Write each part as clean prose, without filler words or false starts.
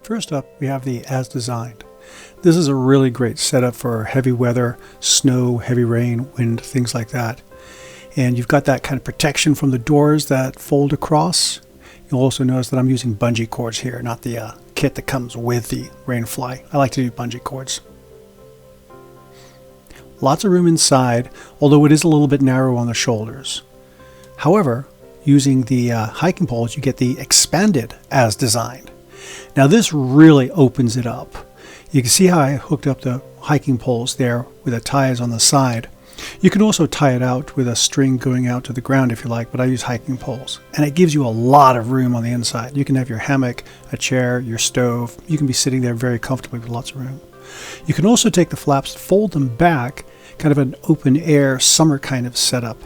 First up, we have the As Designed. This is a really great setup for heavy weather, snow, heavy rain, wind, things like that. And you've got that kind of protection from the doors that fold across. You'll also notice that I'm using bungee cords here, not the kit that comes with the Rainfly. I like to do bungee cords. Lots of room inside, although it is a little bit narrow on the shoulders. However, using the hiking poles, you get the expanded As Designed. Now this really opens it up. You can see how I hooked up the hiking poles there with the ties on the side. You can also tie it out with a string going out to the ground if you like, but I use hiking poles. And it gives you a lot of room on the inside. You can have your hammock, a chair, your stove. You can be sitting there very comfortably with lots of room. You can also take the flaps, fold them back, kind of an open air summer kind of setup.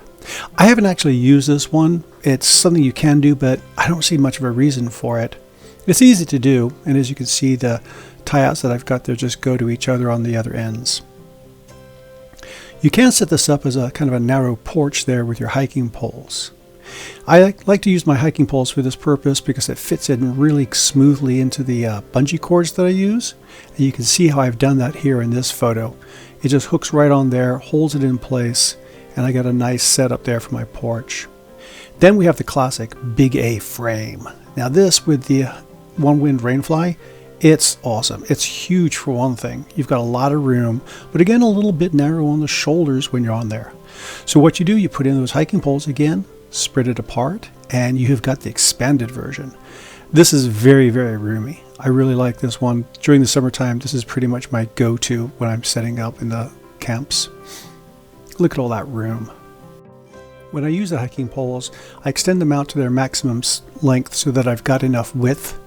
I haven't actually used this one. It's something you can do, but I don't see much of a reason for it. It's easy to do, and as you can see, the tie-outs that I've got there just go to each other on the other ends. You can set this up as a kind of a narrow porch there with your hiking poles. I like to use my hiking poles for this purpose because it fits in really smoothly into the bungee cords that I use. And you can see how I've done that here in this photo. It just hooks right on there, holds it in place, and I got a nice setup there for my porch. Then we have the classic Big A frame. Now this with the Onewind Rainfly, it's awesome. It's huge for one thing. You've got a lot of room, but again, a little bit narrow on the shoulders when you're on there. So what you do, you put in those hiking poles again, spread it apart, and you have got the expanded version. This is very, very roomy. I really like this one. During the summertime, this is pretty much my go-to when I'm setting up in the camps. Look at all that room. When I use the hiking poles, I extend them out to their maximum length so that I've got enough width,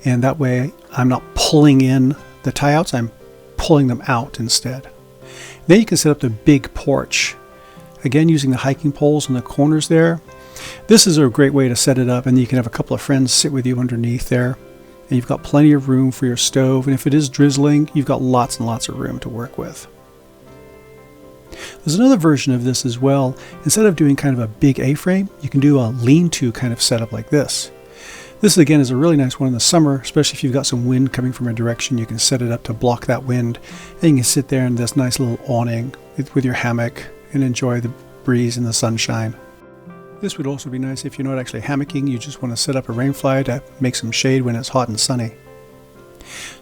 and that way I'm not pulling in the tie-outs, I'm pulling them out instead. Then you can set up the big porch. Again, using the hiking poles in the corners there. This is a great way to set it up, and you can have a couple of friends sit with you underneath there. And you've got plenty of room for your stove, and if it is drizzling, you've got lots and lots of room to work with. There's another version of this as well. Instead of doing kind of a big A-frame, you can do a lean-to kind of setup like this. This again is a really nice one in the summer, especially if you've got some wind coming from a direction. You can set it up to block that wind, and you can sit there in this nice little awning with your hammock and enjoy the breeze and the sunshine. This would also be nice if you're not actually hammocking, you just want to set up a Rainfly to make some shade when it's hot and sunny.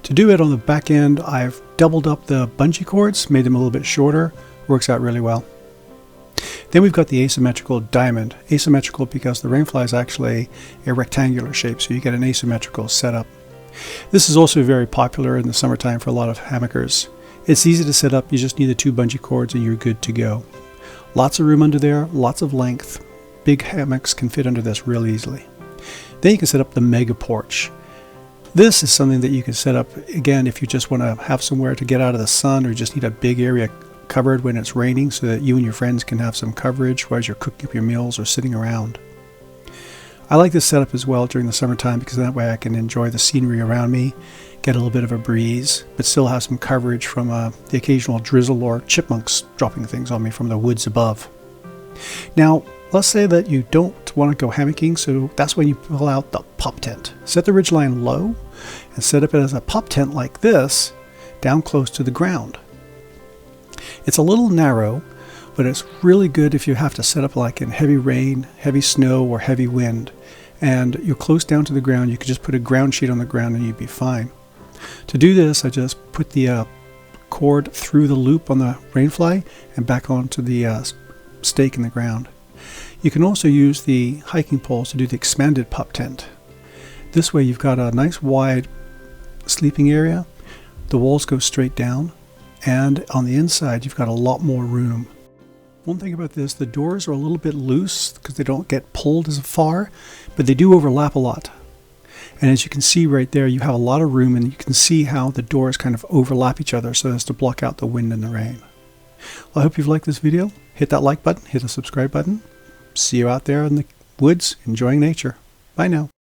To do it on the back end, I've doubled up the bungee cords, made them a little bit shorter. Works out really well. Then we've got the Asymmetrical Diamond. Asymmetrical because the Rainfly is actually a rectangular shape, so you get an asymmetrical setup. This is also very popular in the summertime for a lot of hammockers. It's easy to set up, you just need the 2 bungee cords and you're good to go. Lots of room under there, lots of length. Big hammocks can fit under this real easily. Then you can set up the mega porch. This is something that you can set up, again, if you just want to have somewhere to get out of the sun or you just need a big area covered when it's raining so that you and your friends can have some coverage while you're cooking up your meals or sitting around. I like this setup as well during the summertime because that way I can enjoy the scenery around me, get a little bit of a breeze, but still have some coverage from the occasional drizzle or chipmunks dropping things on me from the woods above. Now, let's say that you don't want to go hammocking, so that's when you pull out the Pup Tent. Set the ridgeline low and set up it as a pup tent like this, down close to the ground. It's a little narrow, but it's really good if you have to set up like in heavy rain, heavy snow, or heavy wind. And you're close down to the ground, you could just put a ground sheet on the ground and you'd be fine. To do this, I just put the cord through the loop on the Rainfly and back onto the stake in the ground. You can also use the hiking poles to do the expanded pup tent. This way you've got a nice wide sleeping area, the walls go straight down, and on the inside you've got a lot more room. One thing about this, the doors are a little bit loose because they don't get pulled as far, but they do overlap a lot. And as you can see right there, you have a lot of room and you can see how the doors kind of overlap each other so as to block out the wind and the rain. Well, I hope you've liked this video. Hit that like button, hit the subscribe button. See you out there in the woods enjoying nature. Bye now.